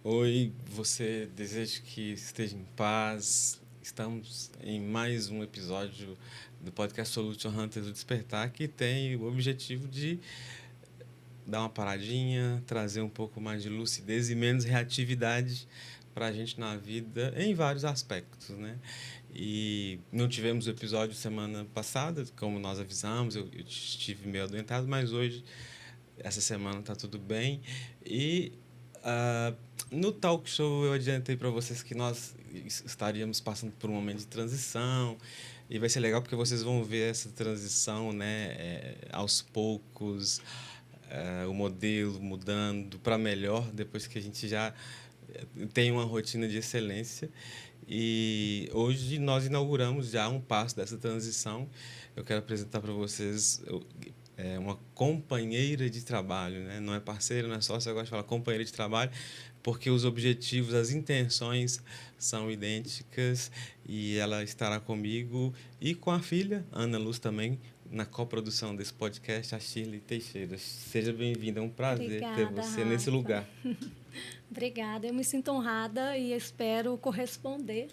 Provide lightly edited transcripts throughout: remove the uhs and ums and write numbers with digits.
Oi, você deseja que esteja em paz. Estamos em mais um episódio do podcast Solution Hunters do Despertar, que tem o objetivo de dar uma paradinha, trazer um pouco mais de lucidez e menos reatividade para a gente na vida em vários aspectos, né? E não tivemos o episódio semana passada, como nós avisamos, eu estive meio adoentado, mas hoje, essa semana, está tudo bem. E uh, no talk show eu adiantei para vocês que nós estaríamos passando por um momento de transição e vai ser legal porque vocês vão ver essa transição, né, aos poucos, o modelo mudando para melhor depois que a gente já tem uma rotina de excelência. E hoje nós inauguramos já um passo dessa transição. Eu quero apresentar para vocês uma companheira de trabalho, né? Não é parceira, não é sócia, eu gosto de falar companheira de trabalho, porque os objetivos, as intenções são idênticas e ela estará comigo e com a filha, Ana Luz, também, na coprodução desse podcast, a Shirley Teixeira. Seja bem-vinda, é um prazer ter Obrigada, você nesse Rafa. lugar. Obrigada, eu me sinto honrada e espero corresponder,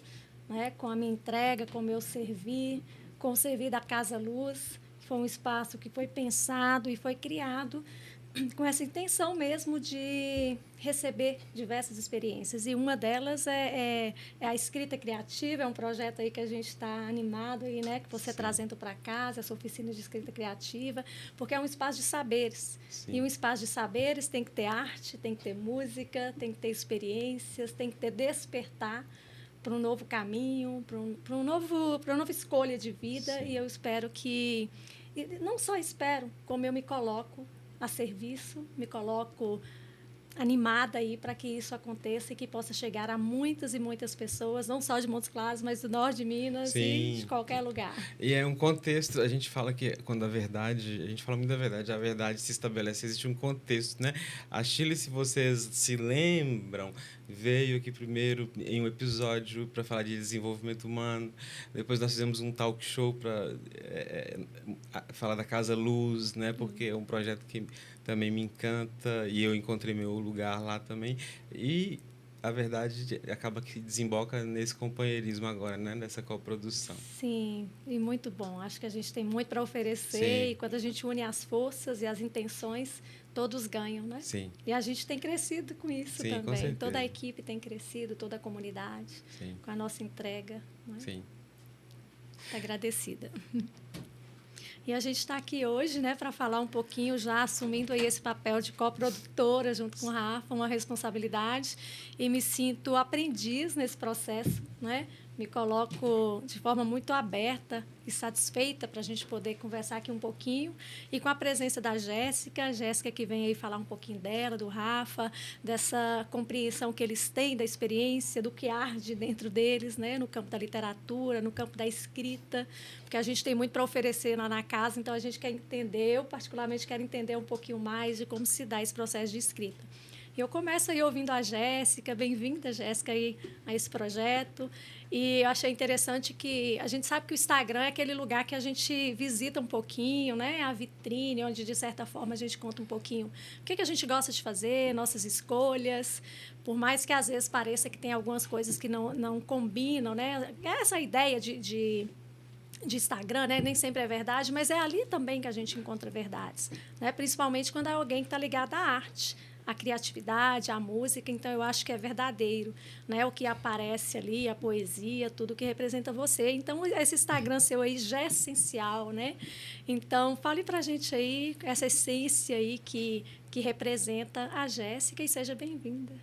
né, com a minha entrega, com o meu servir, com o servir da Casa Luz, que foi um espaço que foi pensado e foi criado com essa intenção mesmo de receber diversas experiências. E uma delas é a escrita criativa, é um projeto aí que a gente está animado aí, né, que você Sim. trazendo para casa, essa oficina de escrita criativa, porque é um espaço de saberes. Sim. E um espaço de saberes tem que ter arte, tem que ter música, tem que ter experiências, tem que ter despertar para um novo caminho, para uma nova escolha de vida. Sim. E eu espero que, e não só espero, como eu me coloco a serviço, me coloco animada aí para que isso aconteça e que possa chegar a muitas e muitas pessoas, não só de Montes Claros, mas do norte de Minas. Sim. E de qualquer lugar. E é um contexto, a gente fala que quando a gente fala muito da verdade, a verdade se estabelece, existe um contexto, né? A Chile, se vocês se lembram, veio aqui primeiro em um episódio para falar de desenvolvimento humano, depois nós fizemos um talk show para falar da Casa Luz, né? Porque é um projeto que também me encanta e eu encontrei meu lugar lá também. E a verdade acaba que desemboca nesse companheirismo agora, né? Nessa coprodução. Sim, e muito bom. Acho que a gente tem muito para oferecer. Sim. E quando a gente une as forças e as intenções, todos ganham, né? Sim. E a gente tem crescido com isso. Sim, também. Com certeza. Toda a equipe tem crescido, toda a comunidade. Sim. Com a nossa entrega. Né? Sim. Muito agradecida. E a gente está aqui hoje, né, para falar um pouquinho, já assumindo aí esse papel de coprodutora junto com o Rafa, uma responsabilidade, e me sinto aprendiz nesse processo, né? Me coloco de forma muito aberta e satisfeita para a gente poder conversar aqui um pouquinho. E com a presença da Jéssica que vem aí falar um pouquinho dela, do Rafa, dessa compreensão que eles têm da experiência, do que arde dentro deles, né, no campo da literatura, no campo da escrita, porque a gente tem muito para oferecer lá na casa, então a gente quer entender, eu particularmente quero entender um pouquinho mais de como se dá esse processo de escrita. E eu começo aí ouvindo a Jéssica, bem-vinda, Jéssica, aí a esse projeto. E eu achei interessante que a gente sabe que o Instagram é aquele lugar que a gente visita um pouquinho, né? A vitrine, onde, de certa forma, a gente conta um pouquinho o que a gente gosta de fazer, nossas escolhas. Por mais que, às vezes, pareça que tem algumas coisas que não combinam, né? Essa ideia de Instagram, né? Nem sempre é verdade, mas é ali também que a gente encontra verdades, né? Principalmente quando é alguém que está ligado à arte, à criatividade, à música. Então eu acho que é verdadeiro, né? O que aparece ali, a poesia, tudo que representa você. Então esse Instagram seu aí já é essencial, né? Então fale pra gente aí essa essência aí que representa a Jéssica e seja bem-vinda.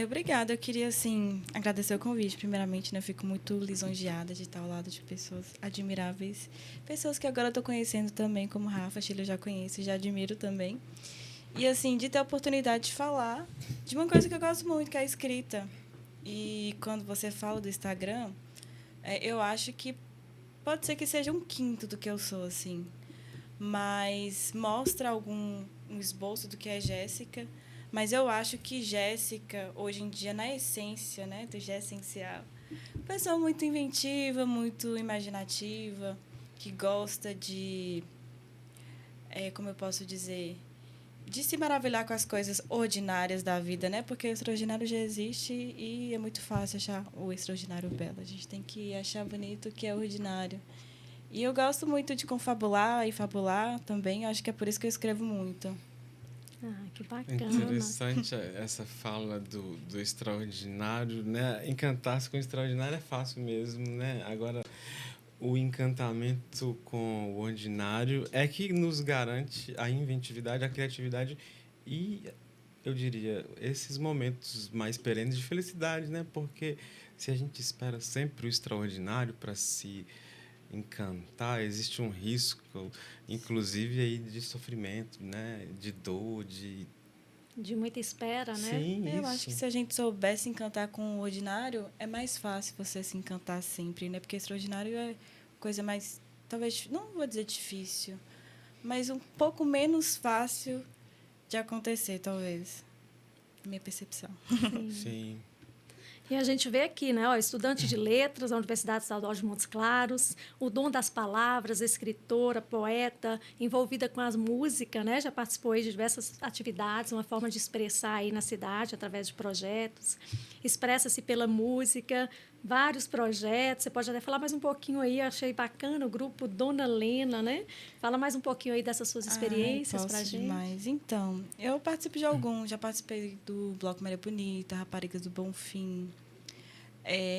Obrigada. Eu queria, assim, agradecer o convite, primeiramente, né? Eu fico muito lisonjeada de estar ao lado de pessoas admiráveis. Pessoas que agora eu estou conhecendo também, como Rafa, Chile eu já conheço, já admiro também. E, assim, de ter a oportunidade de falar de uma coisa que eu gosto muito, que é a escrita. E quando você fala do Instagram, eu acho que pode ser que seja um quinto do que eu sou, assim. Mas mostra um esboço do que é Jéssica. Mas eu acho que Jéssica, hoje em dia, na essência, né, do Gé essencial, pessoa muito inventiva, muito imaginativa, que gosta de, como eu posso dizer, de se maravilhar com as coisas ordinárias da vida, né? Porque o extraordinário já existe e é muito fácil achar o extraordinário belo. A gente tem que achar bonito o que é ordinário. E eu gosto muito de confabular e fabular também. Eu acho que é por isso que eu escrevo muito. Ah, que bacana. Interessante essa fala do extraordinário, né? Encantar-se com o extraordinário é fácil mesmo, né? Agora, o encantamento com o ordinário é que nos garante a inventividade, a criatividade e, eu diria, esses momentos mais perenes de felicidade, né? Porque se a gente espera sempre o extraordinário para se encantar, existe um risco, inclusive aí de sofrimento, né? De dor, De muita espera, né? sim, Eu isso. acho que se a gente soubesse encantar com o ordinário, é mais fácil você se encantar sempre, né? Porque extraordinário é coisa mais, talvez, não vou dizer difícil, mas um pouco menos fácil de acontecer, talvez. Minha percepção. Sim. E a gente vê aqui, né, ó, estudante de letras da Universidade Estadual de Montes Claros, o dom das palavras, escritora, poeta, envolvida com as músicas, né, já participou aí de diversas atividades, uma forma de expressar aí na cidade através de projetos, expressa-se pela música, vários projetos. Você pode até falar mais um pouquinho aí, eu achei bacana o grupo Dona Lena, né? Fala mais um pouquinho aí dessas suas experiências para a gente. Demais. Então, eu participo de alguns, já participei do Bloco Maria Bonita, Raparigas do Bonfim.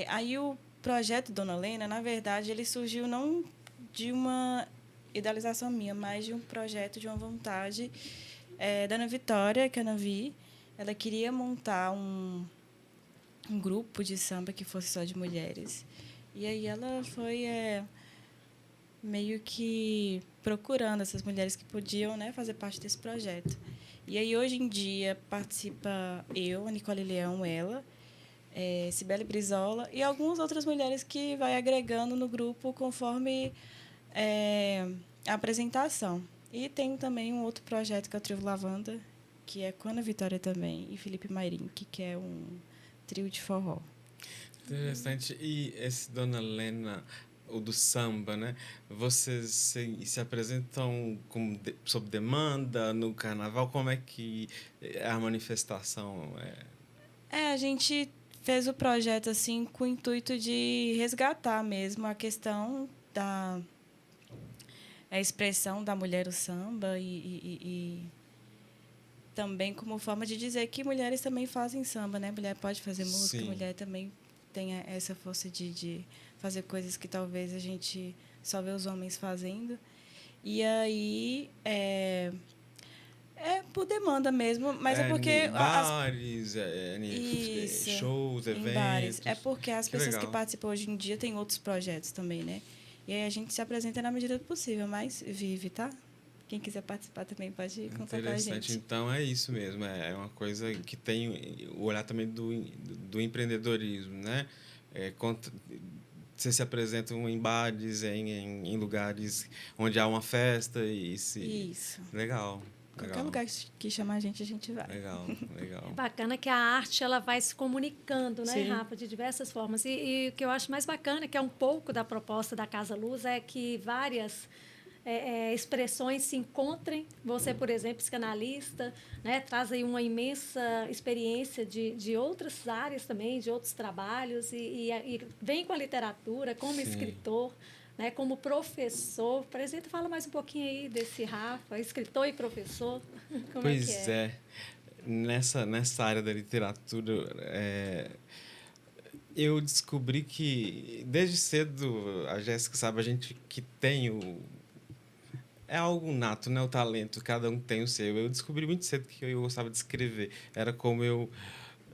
Aí o projeto Dona Lena, na verdade, ele surgiu não de uma idealização minha, mas de um projeto, de uma vontade da Ana Vitória, que a Ana Vi, ela queria montar um grupo de samba que fosse só de mulheres. E aí ela foi meio que procurando essas mulheres que podiam, né, fazer parte desse projeto. E aí, hoje em dia, participa eu, a Nicole Leão, ela, Cibele Brizola e algumas outras mulheres que vai agregando no grupo conforme a apresentação. E tem também um outro projeto que é o Trio Lavanda, que é com a Ana Vitória também, e Felipe Mairink, que é um trio de forró. Interessante. E esse Dona Lena, o do samba, né? Vocês se apresentam sob demanda no carnaval? Como é que é a manifestação? A gente fez o projeto assim com o intuito de resgatar mesmo a questão da expressão da mulher no samba e também como forma de dizer que mulheres também fazem samba, né? Mulher pode fazer música, Sim. mulher também tem essa força de fazer coisas que talvez a gente só vê os homens fazendo. E aí por demanda mesmo, mas é porque bares, Isso, shows, em bares. eventos. É porque as pessoas que legal. participam hoje em dia têm outros projetos também, né? E aí a gente se apresenta na medida do possível, mas vive, tá? Quem quiser participar também pode contatar a Interessante. gente. Então, é isso mesmo. É uma coisa que tem o olhar também do empreendedorismo, né? Você se apresentam em bares, em lugares onde há uma festa e Isso. Legal. Qualquer lugar que chamar a gente vai. Legal. Bacana que a arte ela vai se comunicando, né, Sim. Rafa, de diversas formas. E o que eu acho mais bacana, que é um pouco da proposta da Casa Luz, é que várias expressões se encontrem. Você, por exemplo, psicanalista, né, traz aí uma imensa experiência de outras áreas também, de outros trabalhos, e vem com a literatura, como Sim. escritor, né, como professor. Apresenta, fala mais um pouquinho aí desse Rafa, escritor e professor. Como Pois é que é? Nessa área da literatura, eu descobri que, desde cedo, a Jéssica sabe, a gente que tem é algo nato, né? O talento, cada um tem o seu. Eu descobri muito cedo que eu gostava de escrever. Era como eu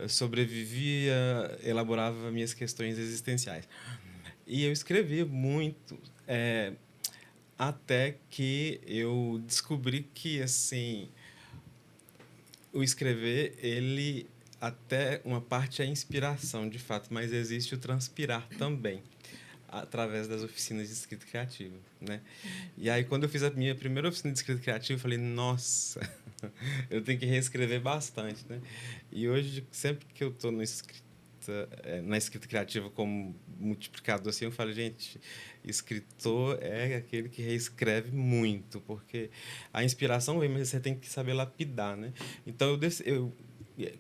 sobrevivia, elaborava minhas questões existenciais. E eu escrevia muito, até que eu descobri que, assim, o escrever, ele até uma parte é inspiração, de fato, mas existe o transpirar também, através das oficinas de escrita criativa, né? E aí, quando eu fiz a minha primeira oficina de escrita criativa, eu falei, nossa, eu tenho que reescrever bastante, né? E hoje, sempre que eu estou no escrita na escrita criativa como multiplicador, assim, eu falo, gente, escritor é aquele que reescreve muito, porque a inspiração vem, mas você tem que saber lapidar, né? Então,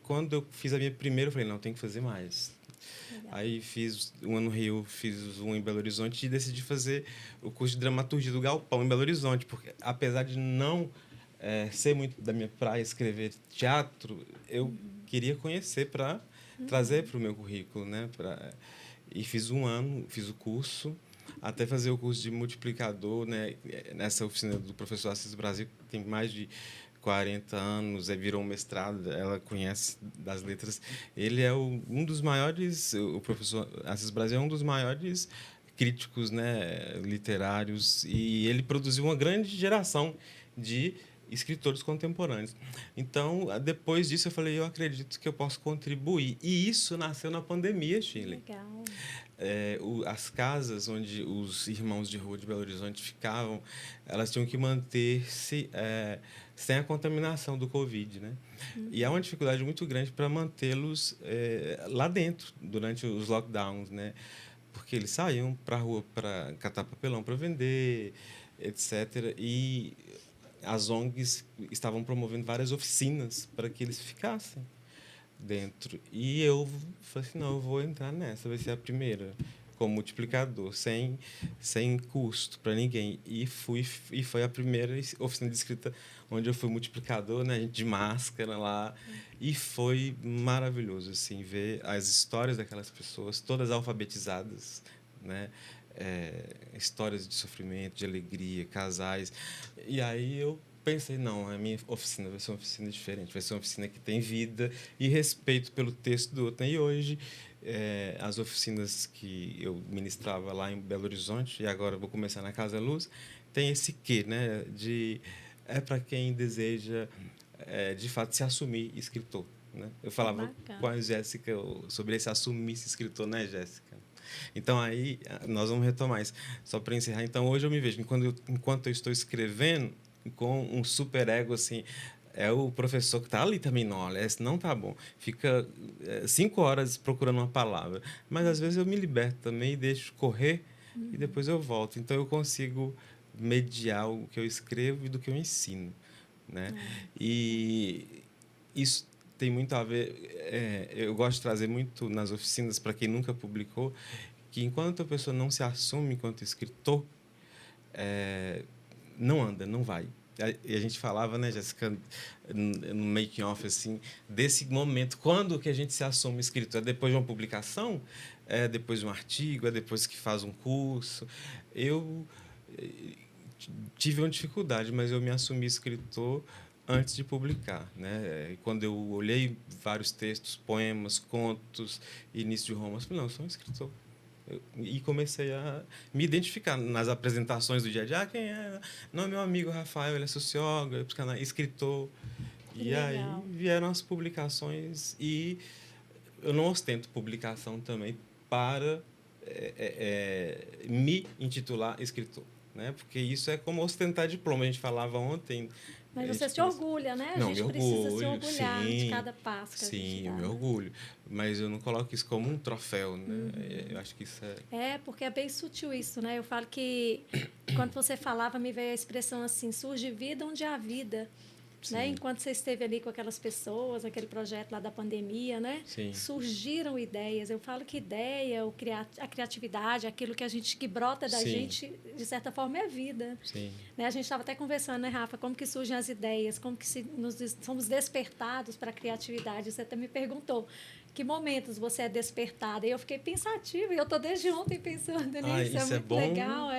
quando eu fiz a minha primeira, eu falei, não, tem que fazer mais. Legal. Aí fiz uma no Rio, fiz um em Belo Horizonte e decidi fazer o curso de dramaturgia do Galpão em Belo Horizonte, porque apesar de não ser muito da minha praia escrever teatro, eu queria conhecer para trazer para o meu currículo, né? E fiz um ano, fiz o curso, até fazer o curso de multiplicador, né? Nessa oficina do professor Assis Brasil, que tem mais de 40 anos, virou um mestrado, ela conhece das letras. Ele é um dos maiores, o professor Assis Brasil é um dos maiores críticos, né, literários, e ele produziu uma grande geração de escritores contemporâneos. Então, depois disso, eu falei, eu acredito que eu posso contribuir. E isso nasceu na pandemia, Shirley. Legal. As casas onde os irmãos de rua de Belo Horizonte ficavam, elas tinham que manter-se sem a contaminação do Covid, né? E há uma dificuldade muito grande para mantê-los lá dentro, durante os lockdowns, né? Porque eles saíam para a rua para catar papelão para vender, etc. E as ONGs estavam promovendo várias oficinas para que eles ficassem dentro. E eu falei assim, não, eu vou entrar nessa, vai ser a primeira, como multiplicador, sem custo para ninguém. E foi a primeira oficina de escrita onde eu fui multiplicador, né, de máscara lá. E foi maravilhoso, assim, ver as histórias daquelas pessoas, todas alfabetizadas, né? Histórias de sofrimento, de alegria, casais. E aí eu pensei, não, a minha oficina vai ser uma oficina diferente, vai ser uma oficina que tem vida e respeito pelo texto do outro. E hoje, as oficinas que eu ministrava lá em Belo Horizonte, e agora vou começar na Casa Luz, tem esse quê, né? Para quem deseja, de fato, se assumir escritor. Né? Eu falava Bacana. com a Jéssica sobre esse assumir-se escritor, né, Jéssica? Então, aí, nós vamos retomar isso. Só para encerrar, então, hoje eu me vejo, enquanto eu estou escrevendo, com um superego, assim, é o professor que está ali também, não, olha, esse não tá bom. Fica 5 horas procurando uma palavra. Mas, às vezes, eu me liberto também e deixo correr e depois eu volto. Então, eu consigo mediar o que eu escrevo e do que eu ensino. Né? E isso tem muito a ver... eu gosto de trazer muito nas oficinas, para quem nunca publicou, que enquanto a pessoa não se assume enquanto escritor, não anda, não vai. E a gente falava, né, Jéssica, no making off, assim, desse momento, quando que a gente se assume escritor? É depois de uma publicação? É depois de um artigo? É depois que faz um curso? Eu tive uma dificuldade, mas eu me assumi escritor antes de publicar, né? Quando eu olhei vários textos, poemas, contos, início de romance, falei, não, eu sou um escritor. E comecei a me identificar nas apresentações do dia a dia. Quem é? Não, meu amigo Rafael, ele é sociólogo, escritor. E aí vieram as publicações e eu não ostento publicação também para me intitular escritor, né? Porque isso é como ostentar diploma. A gente falava ontem. Mas você se orgulha, né? A gente precisa se orgulhar de cada passo que a gente dá. Sim, eu me orgulho. Mas eu não coloco isso como um troféu, né? Eu acho que isso porque é bem sutil isso, né? Eu falo que, quando você falava, me veio a expressão assim, surge vida onde há vida. Né? Enquanto você esteve ali com aquelas pessoas, aquele projeto lá da pandemia, né? Surgiram ideias. Eu falo que ideia, a criatividade, aquilo que brota da gente, de certa forma, é vida. Né? A gente estava até conversando, né, Rafa? Como que surgem as ideias, como que somos despertados para a criatividade. Você até me perguntou que momentos você é despertada. E eu fiquei pensativa, e eu estou desde ontem pensando nisso. Isso é muito legal,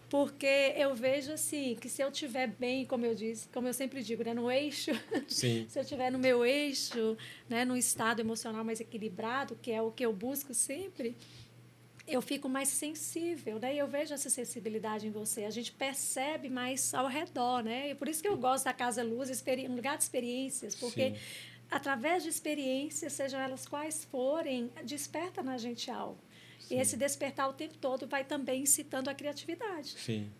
Porque eu vejo assim, que se eu estiver bem, como eu sempre digo, né, no eixo, se eu estiver no meu eixo, né, num estado emocional mais equilibrado, que é o que eu busco sempre, eu fico mais sensível, né? E eu vejo essa sensibilidade em você. A gente percebe mais ao redor, né? E por isso que eu gosto da Casa Luz, um lugar de experiências, porque através de experiências, sejam elas quais forem, desperta na gente algo. E esse despertar o tempo todo vai também incitando a criatividade.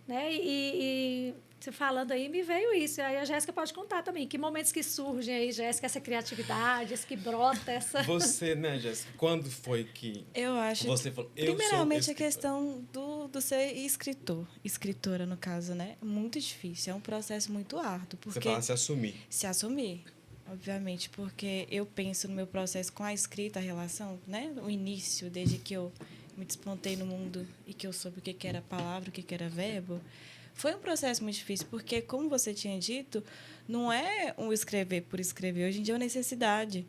Né? E Você falando aí, me veio isso. Aí a Jéssica pode contar também. Que momentos que surgem aí, Jéssica, essa criatividade, essa que brota, essa... Você, né, Jéssica? Quando foi que Eu acho. você falou, Primeiramente, a escritor? questão do ser escritor, escritora, no caso, né? É muito difícil. É um processo muito árduo. Você Porque fala se assumir. se assumir, obviamente, porque eu penso no meu processo com a escrita, a relação, né? O início, desde que eu me despontei no mundo e que eu soube o que era palavra, o que era verbo, foi um processo muito difícil, porque, como você tinha dito, não é um escrever por escrever. Hoje em dia é uma necessidade.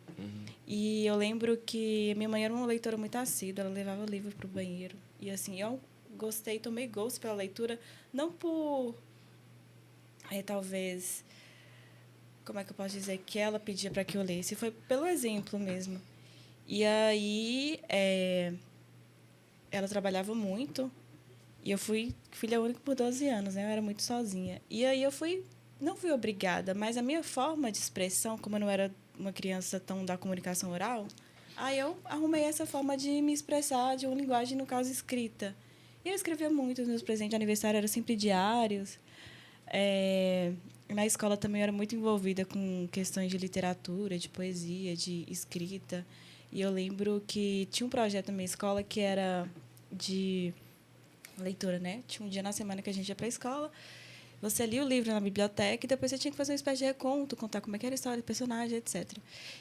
E eu lembro que minha mãe era uma leitora muito assídua, ela levava livro para o banheiro. E, assim, eu gostei, tomei gosto pela leitura, não por, talvez, como é que eu posso dizer, que ela pedia para que eu lesse, foi pelo exemplo mesmo. E aí, ela trabalhava muito, e eu fui filha única por 12 anos, né? Eu era muito sozinha. E aí não fui obrigada, mas a minha forma de expressão, como eu não era uma criança tão da comunicação oral, aí eu arrumei essa forma de me expressar de uma linguagem, no caso, escrita. E eu escrevia muito, os meus presentes de aniversário eram sempre diários. Na escola também eu era muito envolvida com questões de literatura, de poesia, de escrita. E eu lembro que tinha um projeto na minha escola que era de leitura, né? Tinha um dia na semana que a gente ia para a escola, você lia o livro na biblioteca e depois você tinha que fazer uma espécie de reconto, contar como é que era a história do personagem, etc.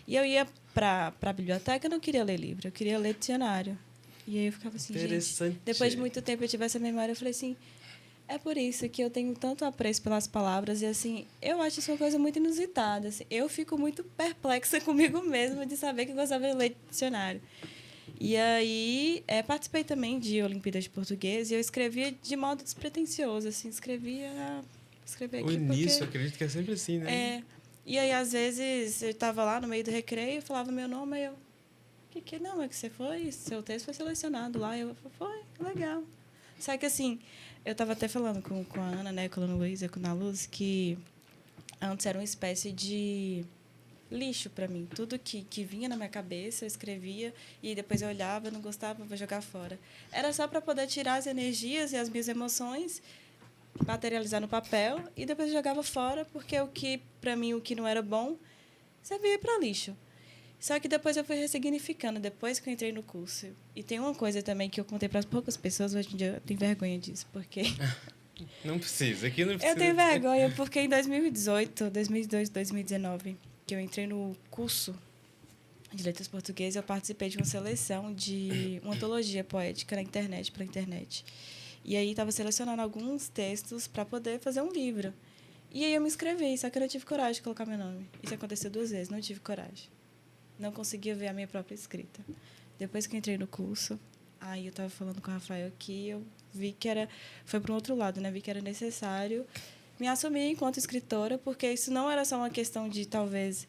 E eu ia para a biblioteca, eu não queria ler livro, eu queria ler dicionário. E aí eu ficava assim, gente, depois de muito tempo eu tive essa memória, eu falei assim, é por isso que eu tenho tanto apreço pelas palavras e, assim, eu acho isso uma coisa muito inusitada. Assim, eu fico muito perplexa comigo mesma de saber que eu gostava de ler dicionário. E aí, participei também de Olimpíadas de Português e eu escrevia de modo despretensioso, assim, escrevia aqui O início, porque, acredito que é sempre assim, né? E aí, às vezes, eu estava lá no meio do recreio, falava meu nome, aí eu, não, é que você foi, seu texto foi selecionado lá, eu, foi, legal. Só que, assim, eu estava até falando com a Ana, né, com a Ana Luísa, com a Ana Luz, que antes era uma espécie de lixo para mim. Tudo que vinha na minha cabeça, eu escrevia e depois eu olhava, não gostava, vou jogar fora. Era só para poder tirar as energias e as minhas emoções, materializar no papel e depois eu jogava fora, porque para mim, o que não era bom, servia para lixo. Só que depois eu fui ressignificando, depois que eu entrei no curso. E tem uma coisa também que eu contei para as poucas pessoas, hoje em dia eu tenho vergonha disso, porque... Não precisa, aqui não precisa. Eu tenho vergonha, porque em 2018, 2002, 2019, que eu entrei no curso de Letras Portuguesas, eu participei de uma seleção de uma antologia poética na internet, pela internet. E aí estava selecionando alguns textos para poder fazer um livro. E aí eu me inscrevi, só que eu não tive coragem de colocar meu nome. Isso aconteceu 2 vezes, não tive coragem. Não conseguia ver a minha própria escrita. Depois que eu entrei no curso, aí eu estava falando com o Rafael que eu vi que foi para um outro lado, né? Vi que era necessário me assumir enquanto escritora, porque isso não era só uma questão de, talvez,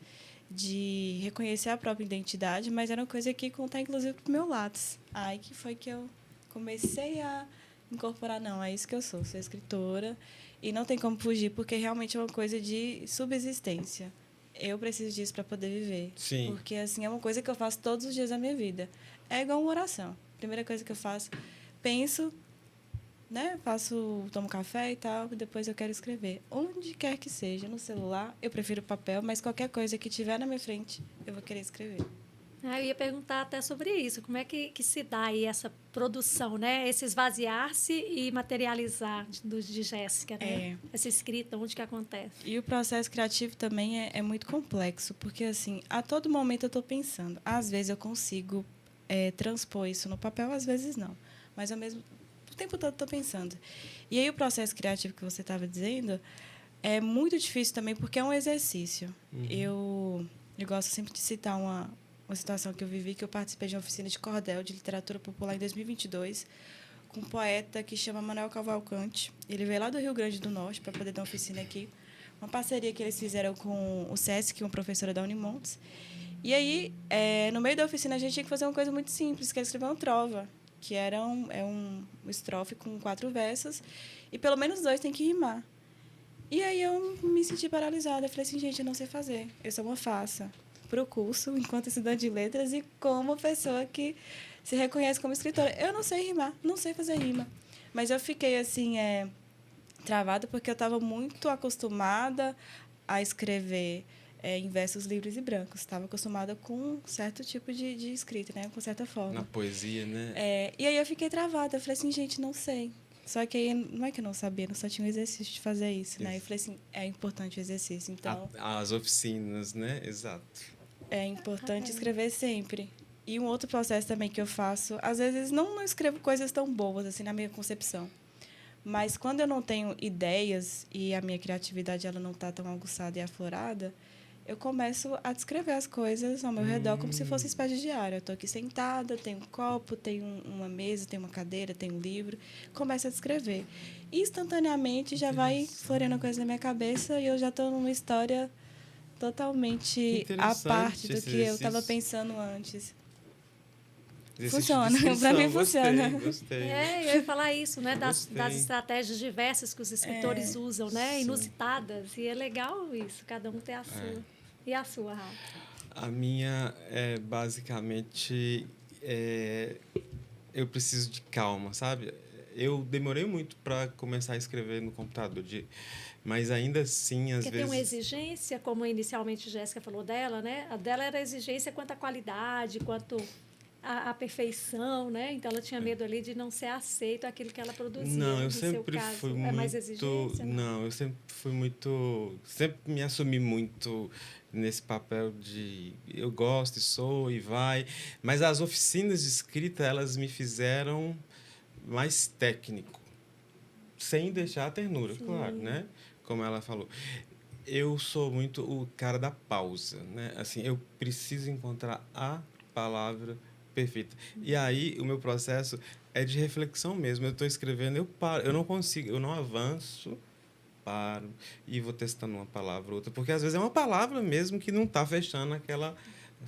de reconhecer a própria identidade, mas era uma coisa que contar, inclusive, para o meu lápis. Aí que foi que eu comecei a incorporar, não, é isso que eu sou escritora, e não tem como fugir, porque realmente é uma coisa de subsistência. Eu preciso disso para poder viver. Sim. Porque, assim, é uma coisa que eu faço todos os dias da minha vida. É igual uma oração. Primeira coisa que eu faço, penso, né? Tomo café e tal, e depois eu quero escrever. Onde quer que seja, no celular, eu prefiro papel, mas qualquer coisa que tiver na minha frente, eu vou querer escrever. Eu ia perguntar até sobre isso. Como é que se dá aí essa produção, né? Esse esvaziar-se e materializar de Jéssica, né? Essa escrita, onde que acontece? E o processo criativo também é muito complexo, porque, assim, a todo momento eu estou pensando. Às vezes eu consigo transpor isso no papel, às vezes não. Mas, ao mesmo tempo todo, estou pensando. E aí o processo criativo que você estava dizendo é muito difícil também, porque é um exercício. Eu gosto sempre de citar uma situação que eu vivi, que eu participei de uma oficina de cordel de literatura popular em 2022, com um poeta que chama Manuel Cavalcante. Ele veio lá do Rio Grande do Norte para poder dar uma oficina aqui. Uma parceria que eles fizeram com o SESC, uma professora da Unimontes. E aí, no meio da oficina, a gente tinha que fazer uma coisa muito simples, que era escrever uma trova, que era um estrofe com 4 versos, e pelo menos 2 tem que rimar. E aí eu me senti paralisada. Eu falei assim, gente, eu não sei fazer. Eu sou uma farsa para o curso, enquanto estudante de letras, e como pessoa que se reconhece como escritora. Eu não sei rimar, não sei fazer rima. Mas eu fiquei, assim, travada porque eu estava muito acostumada a escrever em versos livres e brancos. Estava acostumada com um certo tipo de escrita, né? Com certa forma. Na poesia, né? E aí eu fiquei travada. Eu falei assim, gente, não sei. Só que aí, não é que eu não sabia, não só tinha um exercício de fazer isso, né? Eu falei assim, é importante o exercício, então... As oficinas, né? Exato. É importante escrever sempre. E um outro processo também que eu faço, às vezes não escrevo coisas tão boas, assim, na minha concepção. Mas quando eu não tenho ideias e a minha criatividade ela não está tão aguçada e aflorada, eu começo a descrever as coisas ao meu redor como se fosse espécie de diário. Eu estou aqui sentada, tenho um copo, tenho uma mesa, tenho uma cadeira, tenho um livro. Começo a descrever. E instantaneamente já vai floreando coisa na minha cabeça e eu já estou numa história totalmente à parte do que eu estava pensando antes. Funciona, para mim funciona. Gostei. Eu ia falar isso, né? Das estratégias diversas que os escritores usam, né? Sim. Inusitadas. E é legal isso, cada um tem a sua. E a sua, Rafa? A minha é basicamente eu preciso de calma, sabe? Eu demorei muito para começar a escrever no computador, mas ainda assim, às vezes... Porque tem uma exigência, como inicialmente a Jéssica falou dela, né? A dela era exigência quanto à qualidade, quanto à perfeição, né? Então, ela tinha medo ali de não ser aceito aquilo que ela produzia. Não, eu no sempre seu caso, fui é muito... mais exigência? Não, eu sempre fui muito... Sempre me assumi muito nesse papel de eu gosto e sou e vai. Mas as oficinas de escrita, elas me fizeram mais técnico, sem deixar a ternura, claro, né? Como ela falou. Eu sou muito o cara da pausa, né? Assim, eu preciso encontrar a palavra perfeita. E aí, o meu processo é de reflexão mesmo. Eu estou escrevendo, eu paro, eu não consigo, eu não avanço, paro e vou testando uma palavra ou outra, porque às vezes é uma palavra mesmo que não está fechando aquela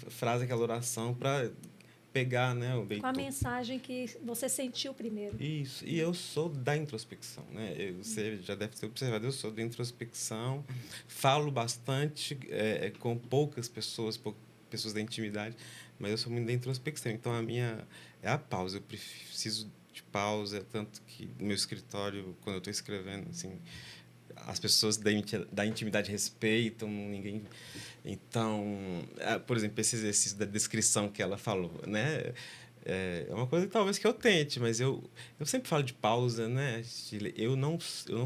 frase, aquela oração para pegar, né, o leitor. Com a mensagem que você sentiu primeiro. Isso, e eu sou da introspecção, né? Você já deve ter observado, eu sou da introspecção, falo bastante com poucas pessoas, pessoas da intimidade, mas eu sou muito da introspecção, então a minha é a pausa, eu preciso de pausa, tanto que no meu escritório, quando eu estou escrevendo, assim, as pessoas da intimidade respeitam, ninguém... Então, por exemplo, esse exercício da descrição que ela falou, né? É uma coisa que talvez que eu tente, mas eu sempre falo de pausa, né? Eu não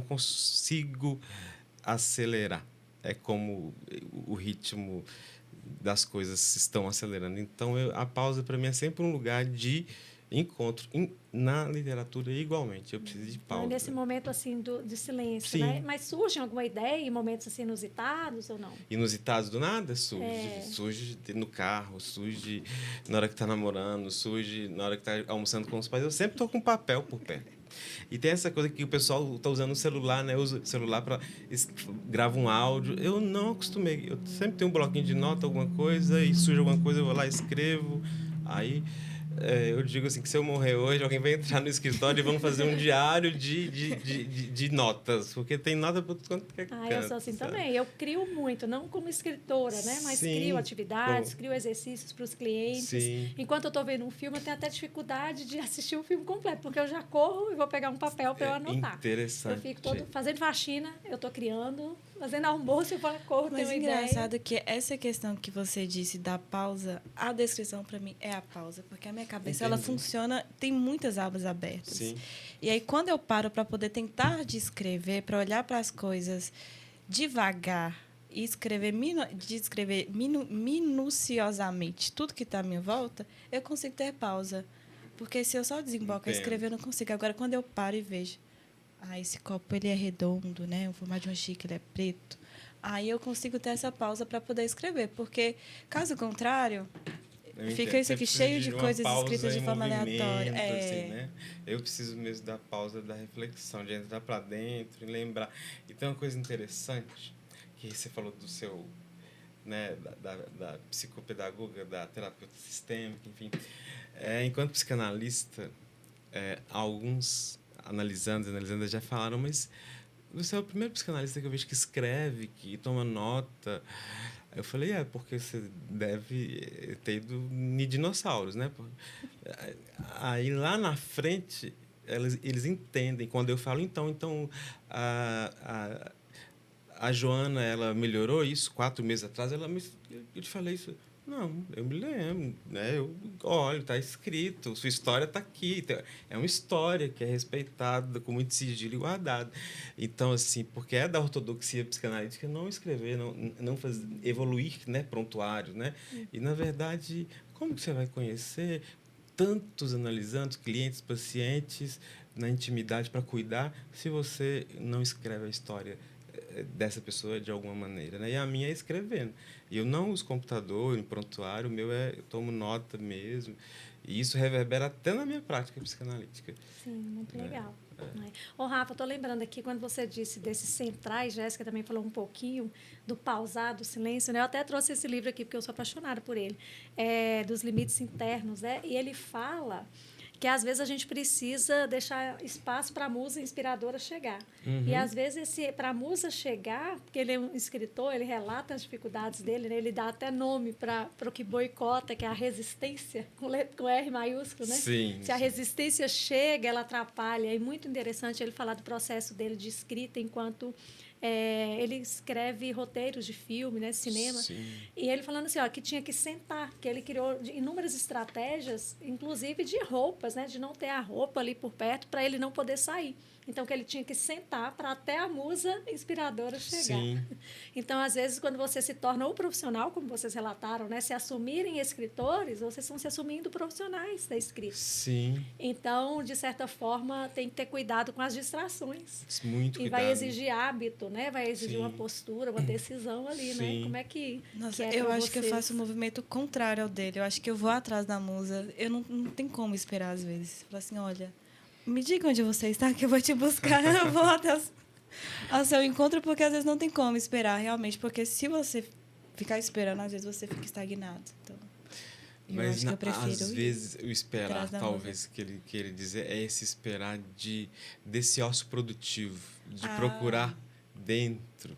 consigo acelerar. É como o ritmo das coisas estão acelerando. Então, a pausa, para mim, é sempre um lugar de encontro. Na literatura, igualmente, eu preciso de pausa. Nesse momento assim de silêncio, Sim. né? Mas surge alguma ideia em momentos assim inusitados ou não? Inusitados do nada? Surge no carro, surge na hora que está namorando, surge na hora que está almoçando com os pais. Eu sempre estou com papel por perto. E tem essa coisa que o pessoal está usando o celular, né? Usa o celular para grava um áudio. Eu não acostumei. Eu sempre tenho um bloquinho de nota, alguma coisa, e surge alguma coisa, eu vou lá, escrevo. Aí eu digo assim, que se eu morrer hoje, alguém vai entrar no escritório e vamos fazer um diário de notas, porque tem nota para tudo quanto é canto. Eu sou assim também. Eu crio muito, não como escritora, né? Mas crio atividades, crio exercícios para os clientes. Sim. Enquanto eu estou vendo um filme, eu tenho até dificuldade de assistir o filme completo, porque eu já corro e vou pegar um papel para eu anotar. Interessante. Eu fico fazendo faxina, eu estou criando, fazendo almoço, eu corro, tenho uma ideia. Mas engraçado que essa questão que você disse da pausa, a descrição para mim é a pausa, porque a minha cabeça ela funciona, tem muitas abas abertas. Sim. E aí quando eu paro para poder tentar descrever, para olhar para as coisas devagar e escrever minuciosamente tudo que está à minha volta, eu consigo ter pausa. Porque se eu só desemboco a escrever, eu não consigo. Agora, quando eu paro e vejo, esse copo ele é redondo, né? O formato de uma xícara é preto. Aí eu consigo ter essa pausa para poder escrever. Porque, caso contrário, fica isso aqui cheio de coisas escritas de forma aleatória. Assim, né? Eu preciso mesmo da pausa da reflexão, de entrar para dentro e lembrar. E tem uma coisa interessante, que você falou do seu... Né, da psicopedagoga, da terapeuta sistêmica, enfim. Enquanto psicanalista, alguns analisando já falaram, mas você é o primeiro psicanalista que eu vejo que escreve, que toma nota. Eu falei, porque você deve ter ido em dinossauros, né? Aí lá na frente eles entendem. Quando eu falo, então a Joana, ela melhorou isso 4 meses atrás, eu te falei isso. Não, eu me lembro, né? Eu olho, está escrito, sua história está aqui. Então, é uma história que é respeitada, com muito sigilo e guardada. Então, assim, porque é da ortodoxia psicanalítica não escrever, não fazer, evoluir, né? Prontuário, né? E, na verdade, como que você vai conhecer tantos analisandos, clientes, pacientes, na intimidade para cuidar, se você não escreve a história dessa pessoa de alguma maneira, né? E a minha é escrevendo. E eu não uso computador, em prontuário, o meu eu tomo nota mesmo. E isso reverbera até na minha prática psicanalítica. Sim, muito legal. Né? Ô, Rafa, estou lembrando aqui, quando você disse desses centrais, Jéssica também falou um pouquinho do pausar, do silêncio, né? Eu até trouxe esse livro aqui, porque eu sou apaixonada por ele, dos limites internos, né? E ele fala que às vezes a gente precisa deixar espaço para a musa inspiradora chegar. Uhum. E às vezes para a musa chegar, porque ele é um escritor, ele relata as dificuldades dele, né? Ele dá até nome para o que boicota, que é a resistência, com R maiúsculo, né? Sim. Se a resistência chega, ela atrapalha. É muito interessante ele falar do processo dele de escrita enquanto ele escreve roteiros de filme, né, cinema. Sim. E ele falando assim, que tinha que sentar, que ele criou inúmeras estratégias, inclusive de roupas, né, de não ter a roupa ali por perto para ele não poder sair. Então, que ele tinha que sentar para até a musa inspiradora chegar. Sim. Então, às vezes, quando você se torna ou profissional, como vocês relataram, né, se assumirem escritores, vocês estão se assumindo profissionais da escrita. Sim. Então, de certa forma, tem que ter cuidado com as distrações. Muito e cuidado. vai exigir hábito, né? Vai exigir Sim. uma postura, uma decisão ali, Sim. né? Como é que Nossa, é eu pra acho que eu vocês? faço o movimento contrário ao dele. Eu acho que eu vou atrás da musa. Eu não tem como esperar, às vezes. Falo assim, olha, me diga onde você está, que eu vou te buscar. Eu vou até ao seu encontro, porque às vezes não tem como esperar, realmente. Porque se você ficar esperando, às vezes você fica estagnado. Então, eu acho que eu prefiro às vezes o esperar, talvez, que ele queira dizer, é esse esperar desse ócio produtivo, de procurar dentro.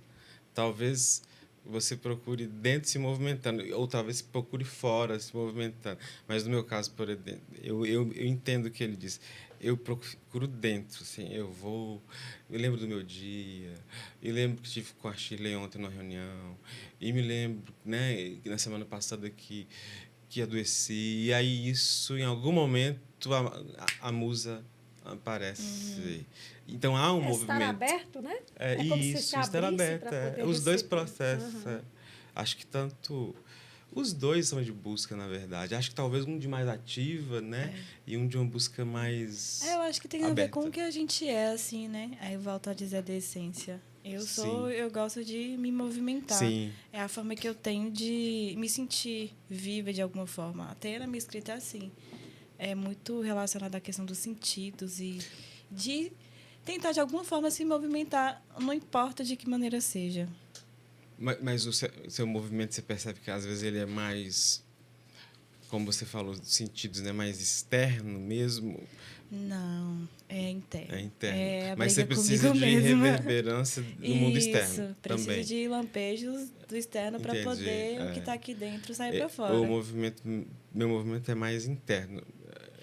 Talvez você procure dentro se movimentando, ou talvez procure fora se movimentando. Mas no meu caso, por exemplo, eu entendo o que ele diz. Eu procuro dentro, assim, eu lembro do meu dia, eu lembro que estive com a Shirley ontem numa reunião, e me lembro, né, na semana passada que adoeci, e aí isso, em algum momento, a musa aparece. Então, há um movimento. Estar aberto, né? Como se estar aberto. Os dois receber. processos. Acho que tanto... Os dois são de busca, na verdade. Acho que talvez um de mais ativa, né? E um de uma busca mais eu acho que tem aberta. A ver com o que a gente é, assim, né? Aí eu volto a dizer da essência. Eu gosto de me movimentar. Sim. É a forma que eu tenho de me sentir viva de alguma forma. Até na minha escrita é assim. É muito relacionada à questão dos sentidos e de tentar, de alguma forma, se movimentar, não importa de que maneira seja. Mas o seu movimento, você percebe que às vezes ele é mais, como você falou, sentidos, né? Mais externo mesmo? Não, é interno. É interno. É mas você precisa de reverberância no mundo externo precisa também. de lampejos do externo para poder o que está aqui dentro sair para fora. Meu movimento é mais interno.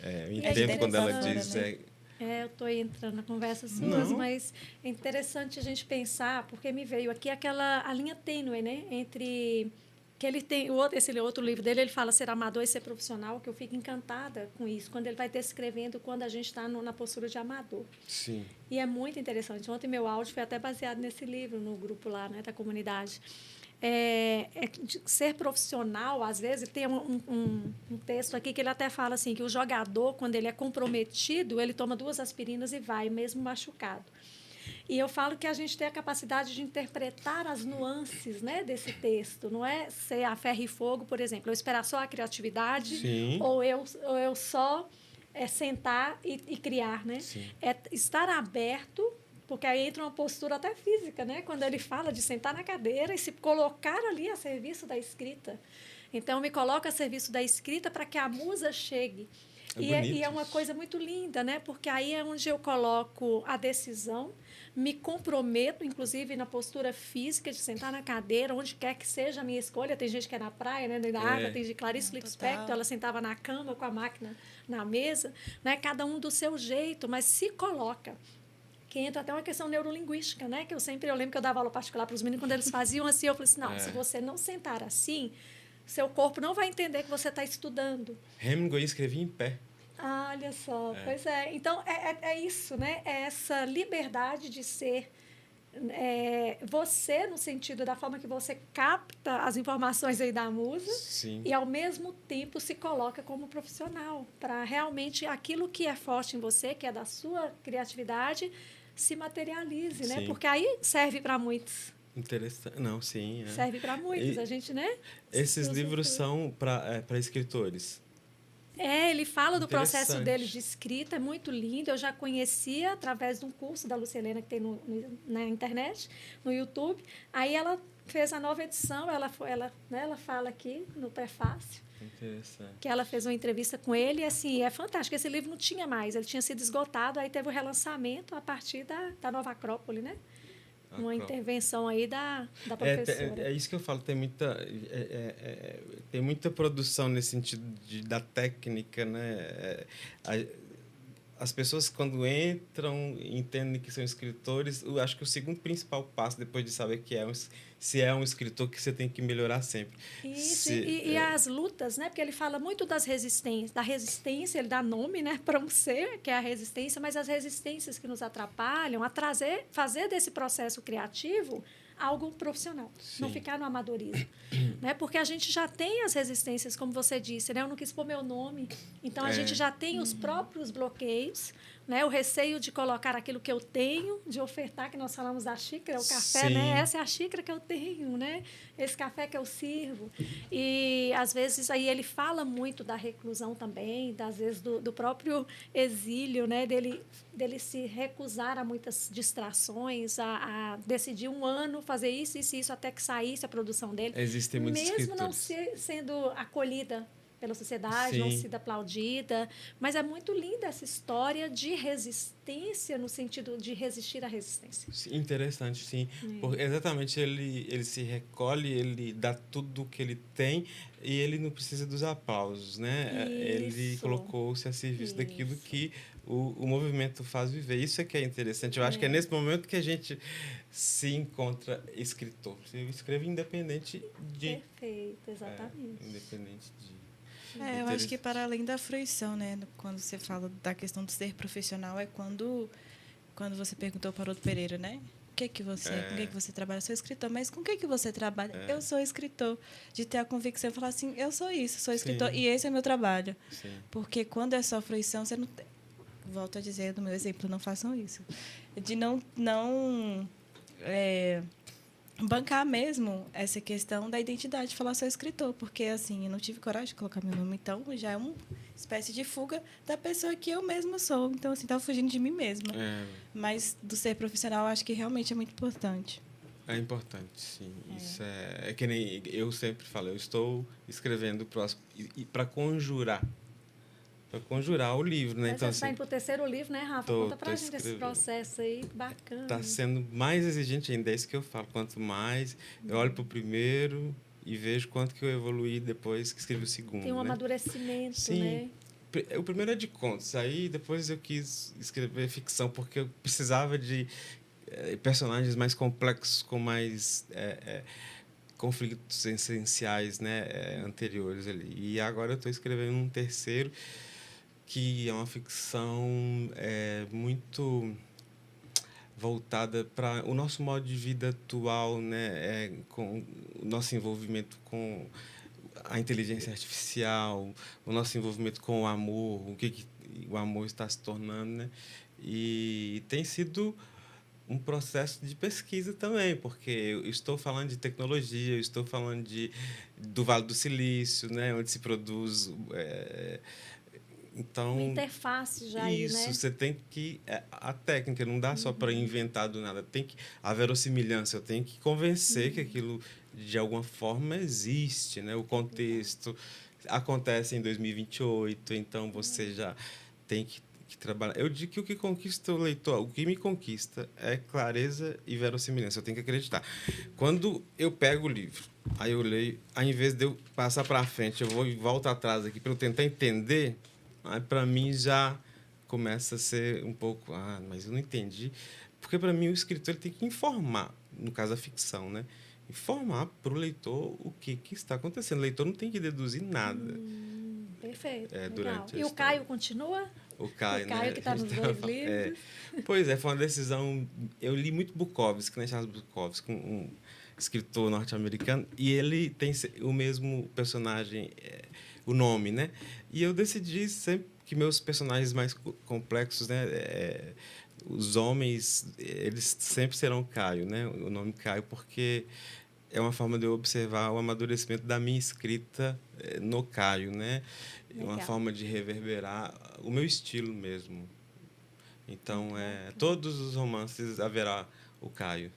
Eu E entendo quando ela diz... Né? Eu estou entrando na conversa suas, mas é interessante a gente pensar, porque me veio aqui a linha tênue, né? Entre que ele tem esse outro livro dele, ele fala ser amador e ser profissional, que eu fico encantada com isso, quando ele vai descrevendo quando a gente está na postura de amador. Sim. E é muito interessante. Ontem meu áudio foi até baseado nesse livro, no grupo lá, né, da comunidade. Ser profissional, às vezes, tem um texto aqui que ele até fala assim, que o jogador, quando ele é comprometido, ele toma 2 aspirinas e vai, mesmo machucado. E eu falo que a gente tem a capacidade de interpretar as nuances, né, desse texto. Não é ser a ferro e fogo, por exemplo, eu esperar só a criatividade, Sim. ou eu só sentar e criar, né? Sim. É estar aberto, porque aí entra uma postura até física, né? Quando ele fala de sentar na cadeira e se colocar ali a serviço da escrita. Então, eu me coloco a serviço da escrita para que a musa chegue. E é uma coisa muito linda, né? Porque aí é onde eu coloco a decisão, me comprometo, inclusive na postura física de sentar na cadeira, onde quer que seja a minha escolha. Tem gente que é na praia, né? Na água, tem de Clarice Lispector, ela sentava na cama com a máquina na mesa, né? Cada um do seu jeito, mas se coloca. Que entra até uma questão neurolinguística, né? Que eu lembro que eu dava aula particular para os meninos, quando eles faziam assim, eu falei assim, não, se você não sentar assim, seu corpo não vai entender que você está estudando. Hemingway escrevia em pé. Olha só, pois é. Então, é isso, né? É essa liberdade de ser você, no sentido da forma que você capta as informações aí da musa. Sim. E, ao mesmo tempo, se coloca como profissional, para realmente aquilo que é forte em você, que é da sua criatividade, se materialize, né? Porque aí serve para muitos. Interessante. Não, sim. Serve para muitos, a gente, né? Esses livros são para escritores. Ele fala do processo dele de escrita, é muito lindo. Eu já conhecia através de um curso da Lúcia Helena que tem na internet, no YouTube. Aí ela fez a nova edição, ela fala aqui no prefácio. Interessante. Que ela fez uma entrevista com ele e, assim, é fantástico. Esse livro não tinha mais, ele tinha sido esgotado, aí teve o relançamento a partir da Nova Acrópole, né? Uma intervenção aí da professora. É isso que eu falo, tem muita produção nesse sentido da técnica, né? As pessoas, quando entram, entendem que são escritores, eu acho que o segundo principal passo, depois de saber que se é um escritor, que você tem que melhorar sempre. Isso, e as lutas, né? Porque ele fala muito da resistência, ele dá nome, né, para um ser, que é a resistência, mas as resistências que nos atrapalham a fazer desse processo criativo algo profissional, Sim. não ficar no amadorismo. Né? Porque a gente já tem as resistências, como você disse, né? Eu não quis pôr meu nome, então a gente já tem os próprios bloqueios, né? O receio de colocar aquilo que eu tenho, de ofertar, que nós falamos da xícara, o café, Sim. né? Essa é a xícara que eu tenho, né? Esse café que eu sirvo. E, às vezes, aí ele fala muito da reclusão também, às vezes do próprio exílio, né? Dele se recusar a muitas distrações, a decidir um ano fazer isso, até que saísse a produção dele. Existem muitos mesmo escritores. não sendo acolhida pela sociedade, Sim. não sendo aplaudida. Mas é muito linda essa história de resistência, no sentido de resistir à resistência. Interessante, sim. Porque exatamente, ele se recolhe, ele dá tudo o que ele tem e ele não precisa dos aplausos, né? Ele colocou-se a serviço daquilo que o movimento faz viver. Isso é que é interessante. Eu acho que é nesse momento que a gente se encontra escritor. Eu escrevo independente de... Perfeito, exatamente. Independente de... Eu acho que para além da fruição, né, quando você fala da questão de ser profissional, é quando você perguntou para o Haroldo Pereira, né? Com que você trabalha? Eu sou escritor, mas com que você trabalha? Eu sou escritor. De ter a convicção de falar assim, eu sou isso, sou escritor, e esse é meu trabalho. Sim. Porque quando é só fruição, você não tem... Volto a dizer no meu exemplo, não façam isso. De não bancar mesmo essa questão da identidade, falar sou escritor, porque assim, eu não tive coragem de colocar meu nome, então já é uma espécie de fuga da pessoa que eu mesma sou. Então, assim, estava fugindo de mim mesma. Mas do ser profissional, acho que realmente é muito importante. É importante, sim. Isso é que nem eu sempre falo, eu estou escrevendo para conjurar o livro, né? Mas então, você está indo para o terceiro livro, né, Rafa? Conta para a gente esse processo aí, bacana. Está sendo mais exigente ainda, é isso que eu falo. Quanto mais eu olho para o primeiro e vejo quanto que eu evoluí depois que escrevi o segundo. Tem um amadurecimento, sim. né? O primeiro é de contos, aí depois eu quis escrever ficção, porque eu precisava de personagens mais complexos, com mais... conflitos essenciais, né, anteriores ali. E agora eu estou escrevendo um terceiro, que é uma ficção muito voltada para o nosso modo de vida atual, né, com o nosso envolvimento com a inteligência artificial, o nosso envolvimento com o amor, o que o amor está se tornando, né? E tem sido um processo de pesquisa também, porque eu estou falando de tecnologia, eu estou falando do Vale do Silício, né, onde se produz... então, uma interface já isso, aí, né? você tem que... a técnica não dá só para inventar do nada, tem que... A verossimilhança, eu tenho que convencer que aquilo, de alguma forma, existe, né? O contexto... acontece em 2028, então você já tem que trabalhar. Eu digo que o que conquista o leitor, o que me conquista é clareza e verossimilhança. Eu tenho que acreditar. Quando eu pego o livro, aí eu leio, ao invés de eu passar para frente, eu vou e volto atrás aqui para eu tentar entender, aí para mim já começa a ser um pouco, mas eu não entendi. Porque para mim o escritor ele tem que informar, no caso a ficção, né? Informar para o leitor o que está acontecendo. O leitor não tem que deduzir nada. Perfeito, legal. Durante a E o história. Caio continua? O Caio, O Caio né? que está nos dois livros. Pois é, foi uma decisão. Eu li muito Bukowski, né? Charles Bukowski, um escritor norte-americano, e ele tem o mesmo personagem, o nome, né? E eu decidi sempre que meus personagens mais complexos, né? Os homens, eles sempre serão Caio, né? O nome Caio, porque é uma forma de eu observar o amadurecimento da minha escrita no Caio, né? Legal. Uma forma de reverberar o meu estilo mesmo. Então, todos os romances haverá o Caio.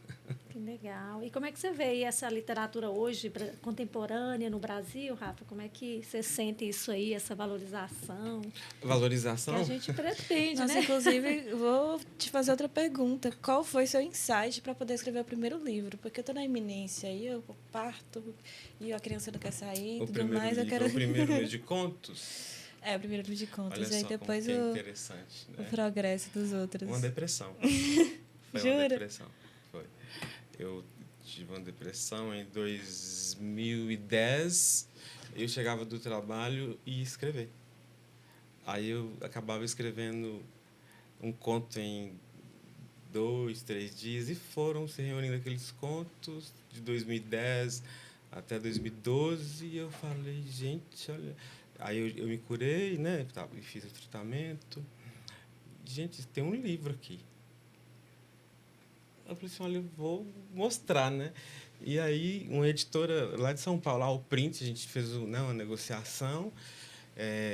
Que legal. E como é que você vê essa literatura hoje, contemporânea no Brasil, Rafa? Como é que você sente isso aí, essa valorização? Valorização? Que a gente pretende, Nossa, né? inclusive, vou te fazer outra pergunta. Qual foi seu insight para poder escrever o primeiro livro? Porque eu estou na iminência e eu parto e a criança não quer sair e tudo mais. O primeiro livro de contos? É, o primeiro livro de contos. Olha e aí só depois como que é interessante, né? o progresso dos outros. Uma depressão. Foi Jura? uma depressão. Foi. Eu tive uma depressão em 2010. Eu chegava do trabalho e ia escrever. Aí eu acabava escrevendo um conto em 2, 3 dias e foram se reunindo aqueles contos de 2010 até 2012 e eu falei, gente, olha... Aí eu me curei, né? E fiz o tratamento. Gente, tem um livro aqui. Eu falei assim, olha, eu vou mostrar, né? E aí, uma editora lá de São Paulo, o Print, a gente fez uma negociação,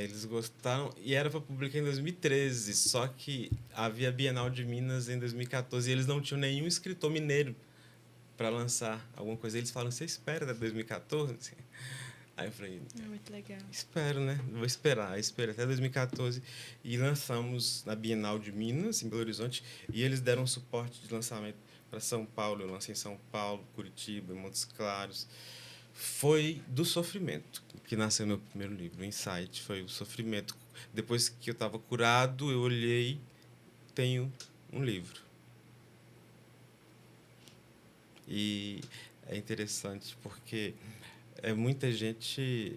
eles gostaram, e era para publicar em 2013, só que havia a Bienal de Minas em 2014 e eles não tinham nenhum escritor mineiro para lançar alguma coisa. Eles falaram, você espera até 2014? Aí eu falei, muito legal. Espero, né? Vou esperar. Espero até 2014. E lançamos na Bienal de Minas, em Belo Horizonte, e eles deram suporte de lançamento para São Paulo. Eu lancei em São Paulo, Curitiba, em Montes Claros. Foi do sofrimento que nasceu meu primeiro livro. O Insight foi o sofrimento. Depois que eu estava curado, eu olhei, tenho um livro. E é interessante porque muita gente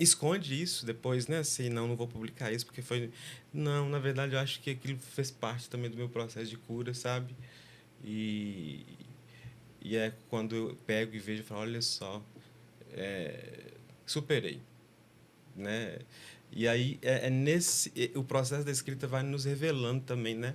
esconde isso depois, né? Assim, não vou publicar isso porque foi... Não, na verdade, eu acho que aquilo fez parte também do meu processo de cura, sabe? E é quando eu pego e vejo e falo, olha só, superei, né? E aí o processo da escrita vai nos revelando também, né?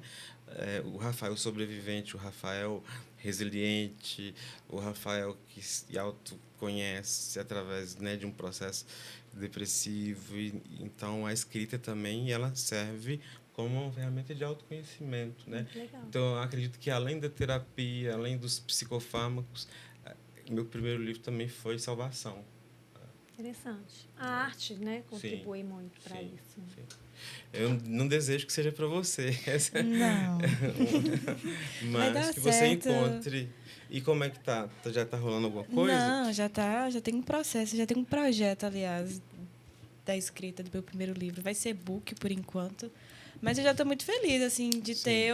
O Rafael sobrevivente, o Rafael resiliente, o Rafael que se autoconhece através, né, de um processo depressivo. Então, a escrita também ela serve como uma ferramenta de autoconhecimento, né? Legal. Então, eu acredito que além da terapia, além dos psicofármacos, meu primeiro livro também foi Salvação. Interessante. A arte, né, contribui muito para isso. Sim. Eu não desejo que seja para você. Não. Mas que você encontre. E como é que tá? Já tá rolando alguma coisa? Não, já tem um processo, já tem um projeto, aliás, da escrita do meu primeiro livro. Vai ser book por enquanto. Mas eu já estou muito feliz, assim, de ter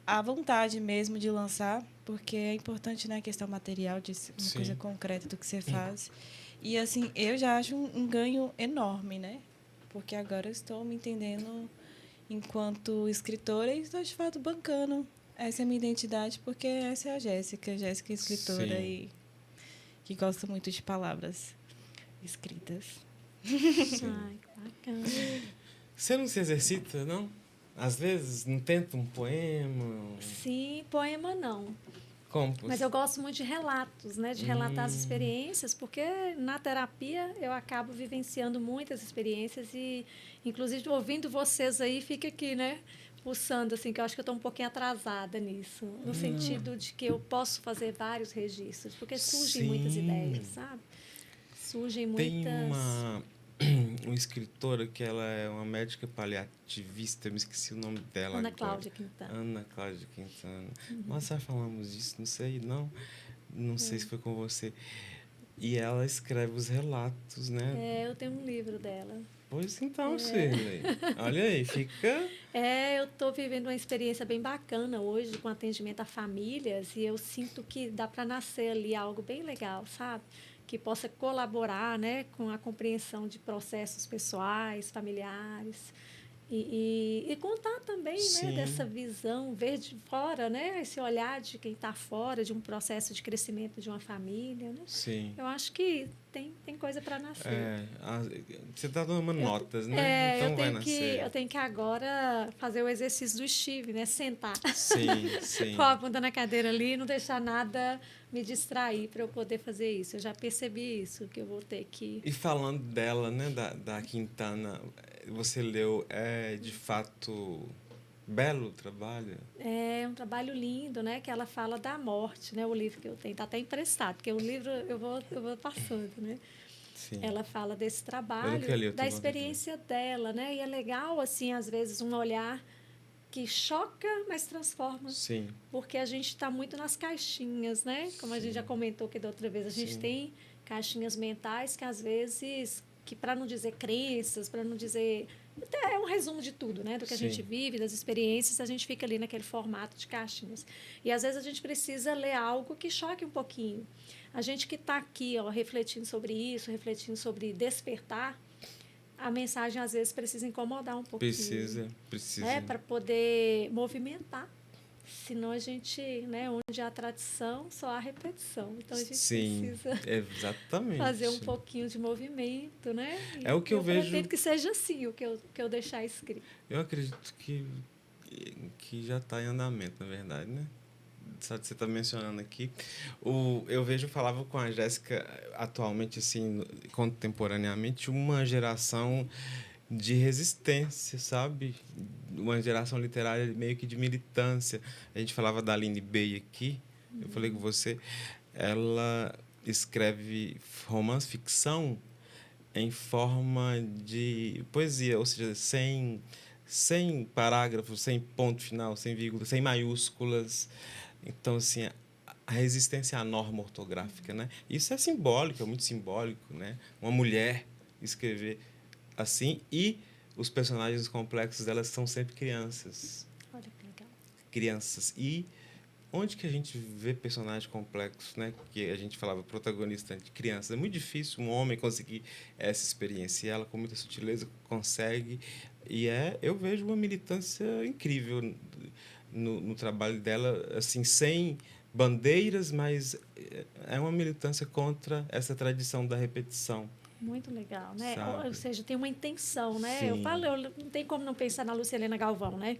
a vontade mesmo de lançar, porque é importante, né, a questão material, de uma coisa concreta do que você faz. E, assim, eu já acho um ganho enorme, né? Porque agora eu estou me entendendo enquanto escritora e estou, de fato, bancando. Essa é a minha identidade, porque essa é a Jéssica. Jéssica é escritora e que gosta muito de palavras escritas. Ai, que bacana. Você não se exercita, não? Às vezes, não tenta um poema? Sim, poema não. Como? Mas eu gosto muito de relatos, né? De relatar as experiências, porque na terapia eu acabo vivenciando muitas experiências e, inclusive, ouvindo vocês aí, fica aqui, né? Pulsando, assim, que eu acho que eu estou um pouquinho atrasada nisso, no sentido de que eu posso fazer vários registros, porque surgem muitas ideias, sabe? surgem Tem muitas... uma escritora que ela é uma médica paliativista, eu me esqueci o nome dela Ana agora. Cláudia Quintana. Ana Cláudia Quintana. Nós já falamos disso, não sei, não sei se foi com você. E ela escreve os relatos, né? Eu tenho um livro dela. Pois então, Shirley. Olha aí, fica... Eu estou vivendo uma experiência bem bacana hoje com atendimento a famílias e eu sinto que dá para nascer ali algo bem legal, sabe? Que possa colaborar, né, com a compreensão de processos pessoais, familiares. E contar também, né, dessa visão, ver de fora, né, esse olhar de quem está fora de um processo de crescimento de uma família. Né? Sim. Eu acho que tem coisa para nascer. Você está dando notas, né? Então vai nascer. Eu tenho que agora fazer o exercício do Steve, né? Sentar. Sim. Com a bunda na cadeira ali e não deixar nada me distrair para eu poder fazer isso. Eu já percebi isso, que eu vou ter que... E falando dela, né, da Quintana, você leu, de fato, belo o trabalho? É um trabalho lindo, né? Que ela fala da morte, né? O livro que eu tenho está até emprestado, porque o livro eu vou passando, né? Sim. Ela fala desse trabalho, da experiência dela, né? E é legal, assim, às vezes, um olhar que choca, mas transforma. Sim. Porque a gente está muito nas caixinhas, né? Como a gente já comentou aqui da outra vez, a gente tem caixinhas mentais que, às vezes, que para não dizer crenças, para não dizer... Até é um resumo de tudo, né? Do que a gente vive, das experiências, a gente fica ali naquele formato de caixinhas. E, às vezes, a gente precisa ler algo que choque um pouquinho. A gente que está aqui, ó, refletindo sobre isso, refletindo sobre despertar, a mensagem, às vezes, precisa incomodar um pouquinho. Precisa. Para poder movimentar. Senão a gente, né, onde há tradição, só há repetição. Então a gente precisa fazer um pouquinho de movimento, né? É o que eu vejo. Eu acredito que seja assim o que eu deixar escrito. Eu acredito que já está em andamento, na verdade, né? Só que você está mencionando aqui. Eu falava com a Jéssica atualmente, assim, contemporaneamente, uma geração de resistência, sabe? Uma geração literária meio que de militância. A gente falava da Aline Bey aqui, eu falei com você, ela escreve romance, ficção, em forma de poesia, ou seja, sem parágrafos, sem ponto final, sem vírgula, sem maiúsculas. Então, assim, a resistência à norma ortográfica, né? Isso é simbólico, é muito simbólico, né? Uma mulher escrever assim, e os personagens complexos delas são sempre crianças. Olha que legal. Crianças. E onde que a gente vê personagens complexos, né? Que a gente falava protagonista de crianças. É muito difícil um homem conseguir essa experiência. E ela, com muita sutileza, consegue. E eu vejo uma militância incrível no trabalho dela, assim, sem bandeiras, mas é uma militância contra essa tradição da repetição. Muito legal, né? Sabe? Ou seja, tem uma intenção, né? Sim. Não tem como não pensar na Lucilena Galvão, né?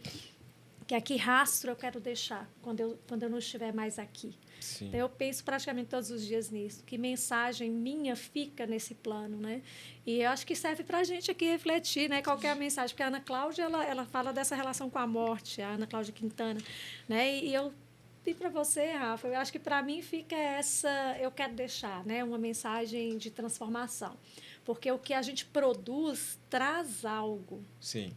Que aqui rastro eu quero deixar quando eu não estiver mais aqui. Sim. Então, eu penso praticamente todos os dias nisso. Que mensagem minha fica nesse plano, né? E eu acho que serve para a gente aqui refletir, né? Qual que é a mensagem? Porque a Ana Cláudia, ela fala dessa relação com a morte, a Ana Cláudia Quintana, né? E eu e para você, Rafa, eu acho que para mim fica eu quero deixar, né, uma mensagem de transformação, porque o que a gente produz traz algo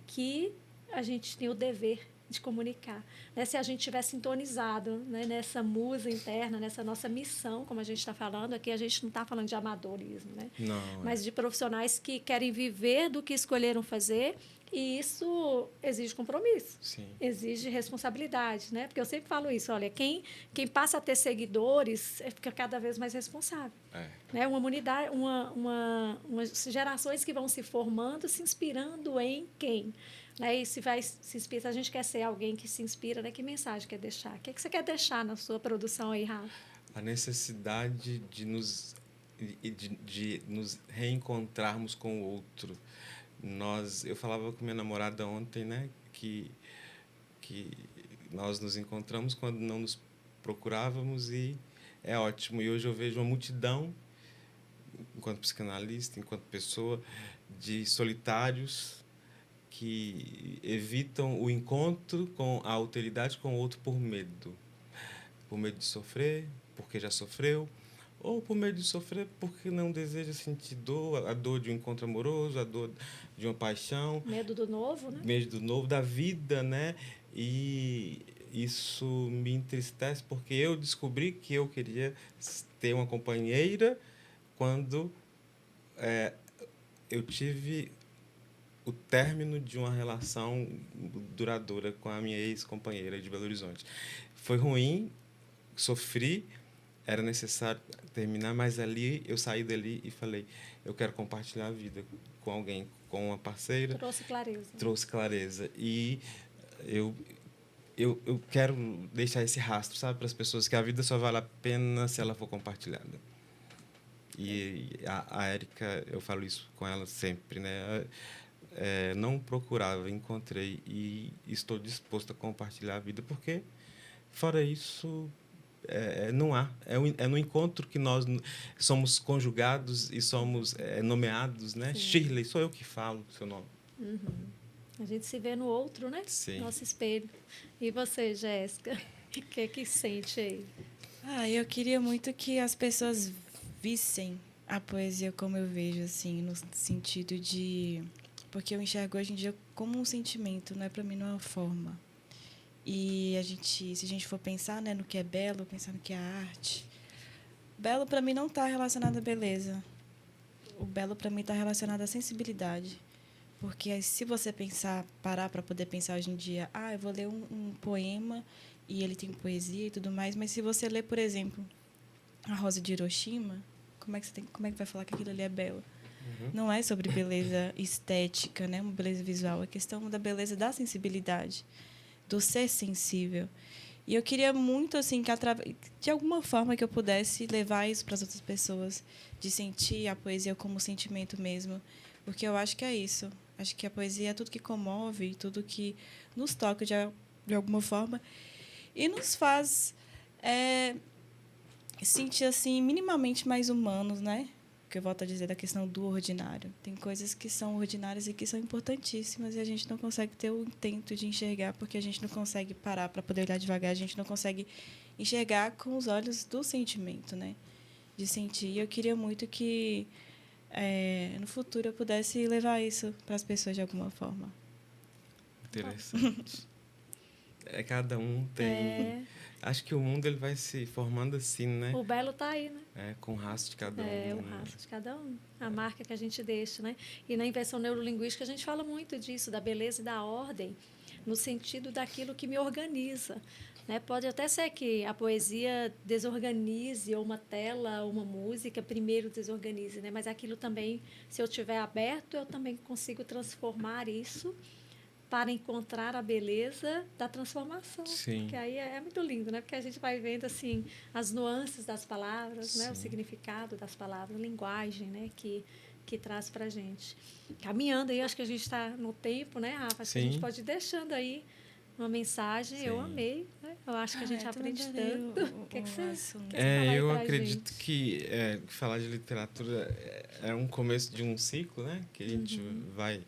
que a gente tem o dever de comunicar, né? Se a gente estiver sintonizado, né, nessa musa interna, nessa nossa missão, como a gente está falando aqui, a gente não está falando de amadorismo, né? Não, mas de profissionais que querem viver do que escolheram fazer. E isso exige compromisso, exige responsabilidade, né? Porque eu sempre falo isso, olha, quem passa a ter seguidores fica cada vez mais responsável. Né? Umas gerações que vão se formando, se inspirando em quem? Né? E se a gente quer ser alguém que se inspira, né? Que mensagem quer deixar? O que você quer deixar na sua produção aí, Rafa? A necessidade de nos reencontrarmos com o outro. Eu falava com minha namorada ontem, né, que nós nos encontramos quando não nos procurávamos e é ótimo. E hoje eu vejo uma multidão, enquanto psicanalista, enquanto pessoa, de solitários que evitam o encontro com a alteridade com o outro por medo de sofrer, porque já sofreu, ou por medo de sofrer porque não deseja sentir dor, a dor de um encontro amoroso, a dor de uma paixão. Medo do novo, né? Medo do novo, da vida, né? E isso me entristece porque eu descobri que eu queria ter uma companheira quando eu tive o término de uma relação duradoura com a minha ex-companheira de Belo Horizonte. Foi ruim, sofri, era necessário terminar, mas ali eu saí dali e falei, eu quero compartilhar a vida com alguém, com uma parceira. Trouxe clareza. Trouxe clareza. E eu quero deixar esse rastro, sabe, para as pessoas, que a vida só vale a pena se ela for compartilhada. E a Érica, eu falo isso com ela sempre, né? Não procurava, encontrei e estou disposto a compartilhar a vida, porque, fora isso, não há. É no encontro que nós somos conjugados e somos nomeados, né? Sim. Shirley, sou eu que falo o seu nome. Uhum. A gente se vê no outro, né? Sim. Nosso espelho. E você, Jéssica? O que sente aí? Eu queria muito que as pessoas vissem a poesia como eu vejo, assim, no sentido de... Porque eu enxergo hoje em dia como um sentimento, não é para mim, não é uma forma. E se a gente for pensar, né, no que é belo, pensar no que é arte, belo para mim não está relacionado à beleza. O belo para mim está relacionado à sensibilidade. Porque se você parar para poder pensar hoje em dia, eu vou ler um poema e ele tem poesia e tudo mais, mas se você ler, por exemplo, A Rosa de Hiroshima, como é que vai falar que aquilo ali é belo? Uhum. Não é sobre beleza estética, né? Uma beleza visual, é questão da beleza da sensibilidade, do ser sensível. E eu queria muito, assim, que de alguma forma que eu pudesse levar isso para as outras pessoas, de sentir a poesia como sentimento mesmo, porque eu acho que é isso. Acho que a poesia é tudo que comove, tudo que nos toca de alguma forma e nos faz sentir, assim, minimamente mais humanos, né? Que eu volto a dizer da questão do ordinário. Tem coisas que são ordinárias e que são importantíssimas e a gente não consegue ter o intento de enxergar porque a gente não consegue parar para poder olhar devagar, a gente não consegue enxergar com os olhos do sentimento, né? De sentir. E eu queria muito que no futuro eu pudesse levar isso para as pessoas de alguma forma. Interessante. Cada um tem... Acho que o mundo ele vai se formando assim, né? O belo está aí, né? Com o rastro de cada um. O rastro de cada um. A marca que a gente deixa, né? E na inversão neurolinguística a gente fala muito disso, da beleza e da ordem, no sentido daquilo que me organiza. Né? Pode até ser que a poesia desorganize, ou uma tela, ou uma música, primeiro desorganize, né? Mas aquilo também, se eu estiver aberto, eu também consigo transformar isso para encontrar a beleza da transformação. Sim. Que aí é muito lindo, né? Porque a gente vai vendo assim as nuances das palavras, né? O significado das palavras, a linguagem, né? Que traz para a gente. Caminhando aí, acho que a gente está no tempo, né, Rafa? Acho que a gente pode ir deixando aí uma mensagem. Sim. Eu amei, né? Eu acho que a gente aprende tanto. O que você quer eu acredito que falar de literatura é um começo de um ciclo, né? Que a gente vai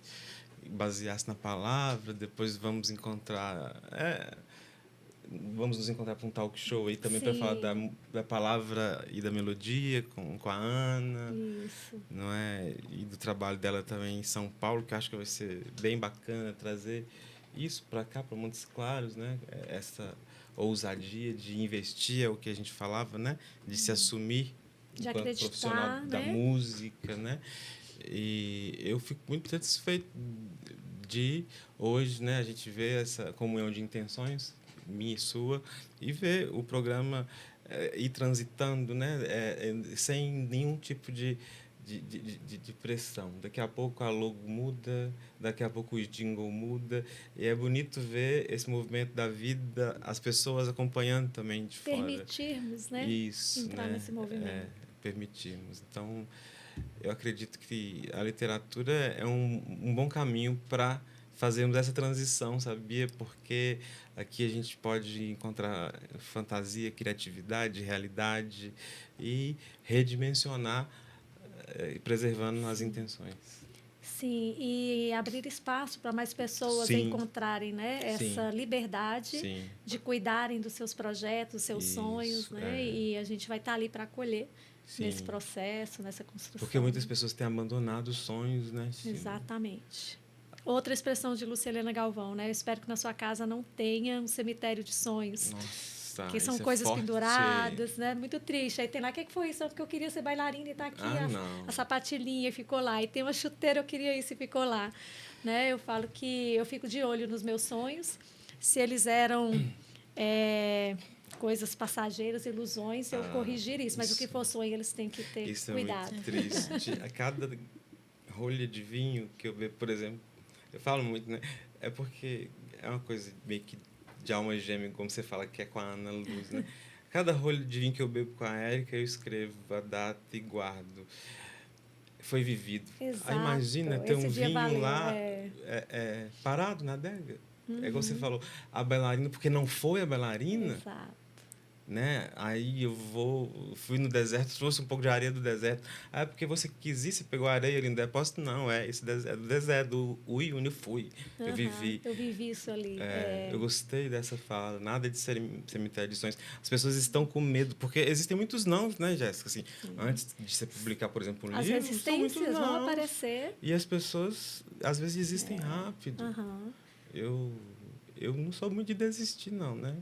basear-se na palavra, depois vamos nos encontrar para um talk show aí também para falar da palavra e da melodia com a Ana. Isso. Não é? E do trabalho dela também em São Paulo, que eu acho que vai ser bem bacana trazer isso para cá, para Montes Claros, né? Essa ousadia de investir, é o que a gente falava, né? De se assumir de enquanto profissional, né? Da música, né? E eu fico muito satisfeito de hoje, né, a gente ver essa comunhão de intenções, minha e sua, e ver o programa ir transitando, né, sem nenhum tipo de pressão. Daqui a pouco a logo muda, daqui a pouco o jingle muda, e é bonito ver esse movimento da vida, as pessoas acompanhando também de fora. Permitirmos, né? Isso, entrar nesse movimento. Permitirmos. Então, eu acredito que a literatura é um bom caminho para fazermos essa transição, sabia? Porque aqui a gente pode encontrar fantasia, criatividade, realidade e redimensionar, preservando as intenções. Sim, e abrir espaço para mais pessoas encontrarem, né, essa liberdade de cuidarem dos seus projetos, dos seus sonhos, né? E a gente vai estar ali para acolher, nesse processo, nessa construção. Porque muitas pessoas têm abandonado os sonhos, né? Exatamente. Outra expressão de Lúcia Helena Galvão, né? Eu espero que na sua casa não tenha um cemitério de sonhos. Nossa, que são coisas penduradas, né? Muito triste. Aí tem lá, o que foi isso? Porque eu queria ser bailarina e está aqui a sapatilhinha e ficou lá. E tem uma chuteira, eu queria isso e ficou lá. Né? Eu falo que eu fico de olho nos meus sonhos. Se eles eram coisas passageiras, ilusões, eu corrigir isso. Mas o que for sonho, eles têm que ter cuidado. Isso é muito triste. A cada rolha de vinho que eu bebo, por exemplo, eu falo muito, né? É porque é uma coisa meio que de alma gêmea, como você fala, que é com a Ana Luz, né? Cada rolha de vinho que eu bebo com a Érica, eu escrevo a data e guardo. Foi vivido. Exato. Aí imagina ter um vinho valeu, lá parado na adega. É como você falou, a bailarina, porque não foi a bailarina. Exato. Né? Aí fui no deserto, trouxe um pouco de areia do deserto. Ah, porque você quis ir, você pegou a areia ali no depósito? Não, esse deserto, do deserto, do onde eu fui. Eu vivi. Eu vivi isso ali. Eu gostei dessa fala, nada de cemitério de sonhos. As pessoas estão com medo, porque existem muitos não, né, Jéssica? Assim, antes de você publicar, por exemplo, um livro, as resistências vão aparecer. E as pessoas, às vezes, desistem rápido. Eu não sou muito de desistir, não, né?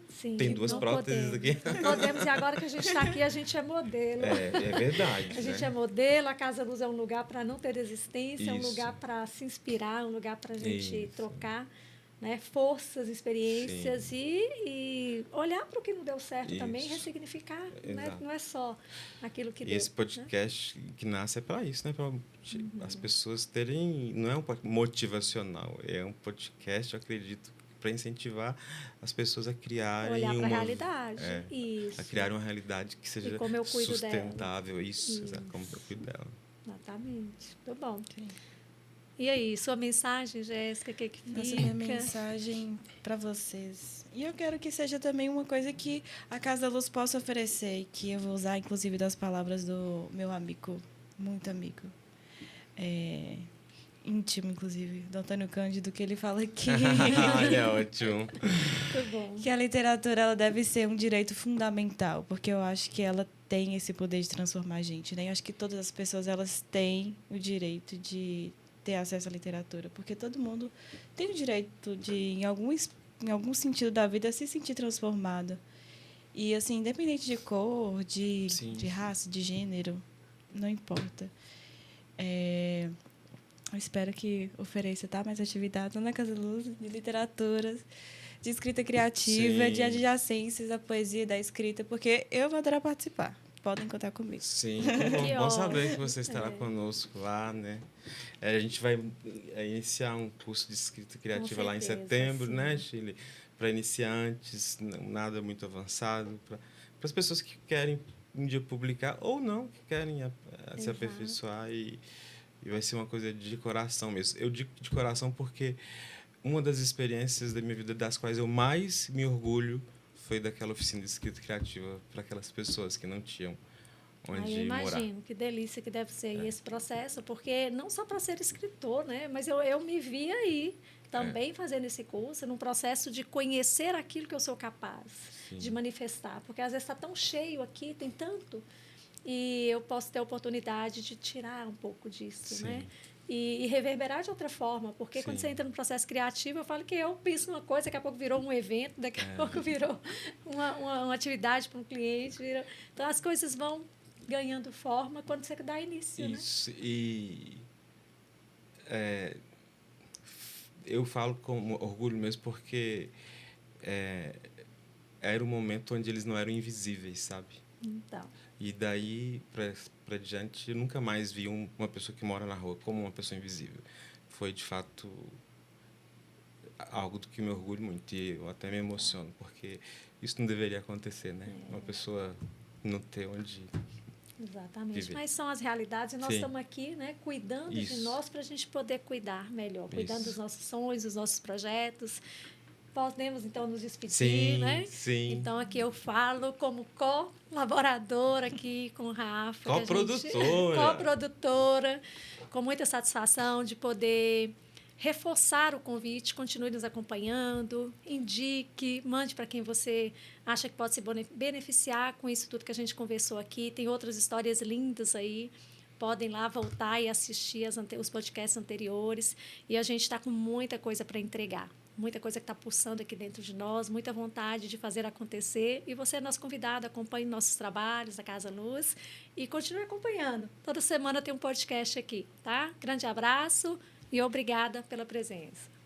Sim, tem 2 próteses aqui. Não podemos, e agora que a gente está aqui, a gente é modelo. É verdade. A gente é modelo, a Casa Luz é um lugar para não ter resistência, é um lugar para se inspirar, um lugar para a gente trocar, né, forças, experiências e olhar para o que não deu certo também, ressignificar. Né? Não é só aquilo que deu. E esse podcast que nasce é para isso, né? Para as pessoas terem... Não é um motivacional, é um podcast, eu acredito, para incentivar as pessoas a criarem olhar para a realidade. Isso. A criar uma realidade que seja sustentável. Isso. Como eu cuido dela. Exatamente. Muito bom. Sim. E aí, sua mensagem, Jéssica, o que fica? Nossa, minha mensagem para vocês. E eu quero que seja também uma coisa que a Casa da Luz possa oferecer, e que eu vou usar, inclusive, das palavras do meu amigo, muito amigo, íntimo, inclusive, do Antônio Cândido, que ele fala que... É ótimo. Muito bom. Que a literatura ela deve ser um direito fundamental, porque eu acho que ela tem esse poder de transformar a gente, né? Eu acho que todas as pessoas elas têm o direito de ter acesso à literatura, porque todo mundo tem o direito de, em algum sentido da vida, se sentir transformado. E, assim, independente de cor, de raça, de gênero, não importa. Eu espero que ofereça mais atividades na Casa Luz, de literatura, de escrita criativa, de adjacências à poesia e da escrita, porque eu vou adorar participar. Podem contar comigo. Sim, bom saber que você estará conosco lá, né? A gente vai iniciar um curso de escrita criativa lá em setembro, né, Chile? Para iniciantes, nada muito avançado, para as pessoas que querem um dia publicar ou não, que querem se aperfeiçoar e vai ser uma coisa de coração mesmo. Eu digo de coração porque uma das experiências da minha vida das quais eu mais me orgulho foi daquela oficina de escrita criativa para aquelas pessoas que não tinham onde eu morar. Imagino, que delícia que deve ser esse processo, porque não só para ser escritor, né? Mas eu me vi aí também fazendo esse curso, num processo de conhecer aquilo que eu sou capaz de manifestar. Porque às vezes está tão cheio aqui, tem tanto... E eu posso ter a oportunidade de tirar um pouco disso, né? E reverberar de outra forma, porque quando você entra no processo criativo, eu falo que eu penso numa coisa, daqui a pouco virou um evento, daqui a pouco virou uma atividade para um cliente. Então, as coisas vão ganhando forma quando você dá início, Isso, né? E eu falo com orgulho mesmo, porque era um momento onde eles não eram invisíveis, sabe? Então... E daí para diante, eu nunca mais vi uma pessoa que mora na rua como uma pessoa invisível. Foi, de fato, algo do que me orgulho muito. E eu até me emociono, porque isso não deveria acontecer, né? Uma pessoa não ter onde viver. Mas são as realidades e nós estamos aqui, né, cuidando de nós para a gente poder cuidar melhor. Cuidando dos nossos sonhos, dos nossos projetos. Podemos, então, nos despedir, né? Sim. Então, aqui eu falo como colaboradora aqui com o Rafa. Coprodutora. Coprodutora, com muita satisfação de poder reforçar o convite, continue nos acompanhando, indique, mande para quem você acha que pode se beneficiar com isso tudo que a gente conversou aqui. Tem outras histórias lindas aí. Podem lá voltar e assistir os podcasts anteriores. E a gente está com muita coisa para entregar. Muita coisa que está pulsando aqui dentro de nós, muita vontade de fazer acontecer. E você é nosso convidado, acompanhe nossos trabalhos da Casa Luz e continue acompanhando. Toda semana tem um podcast aqui, tá? Grande abraço e obrigada pela presença.